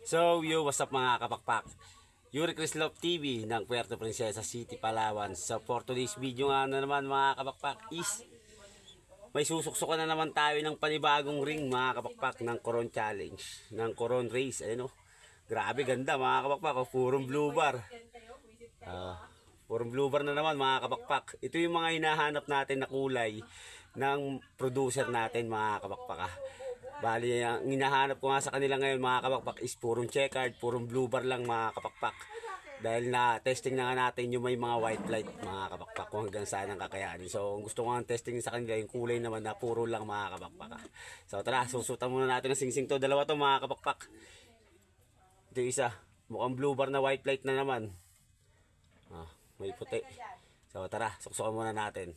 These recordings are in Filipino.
So, what's up mga kapakpak? Yuri Chris Love TV ng Puerto Princesa City, Palawan. So, for today's video nga na naman mga kapakpak is may susuksukan na naman tayo ng panibagong ring mga kapakpak ng Coron Challenge, ng Coron Race. Ayun, oh. Grabe ganda mga kapakpak, oh. Purong blue bar. Purong blue bar na naman mga kapakpak. Ito yung mga hinahanap natin na kulay ng producer natin mga kapakpak. Bali, ang hinahanap ko nga sa kanila ngayon mga kapakpak is purong checkered, purong blue bar lang mga kapakpak. Dahil na testing na nga natin yung may mga white light mga kapakpak kung hanggang saan ang kakayanin. So gusto ko nga testing sa kanila yung kulay naman na puro lang mga kapakpak. So tara, susutan muna natin ng singsing to. Dalawa to mga kapakpak. Ito yung isa, mukhang blue bar na white light na naman. May puti. So tara, suksukan muna natin.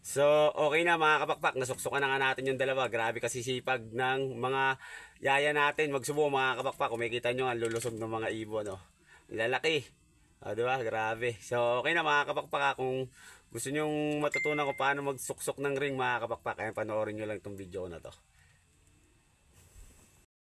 So, okay na mga kapakpak, nasuksukan na nga natin yung dalawa. Grabe kasi sipag ng mga yaya natin magsubo mga kapakpak. Kung makikita nyo ang lulusog ng mga ibon, no? Nilalaki. Diba? Grabe. So, okay na mga kapakpak. Kung gusto nyong matutunan kung paano magsuksok ng ring mga kapakpak, ay panoorin nyo lang itong video na to.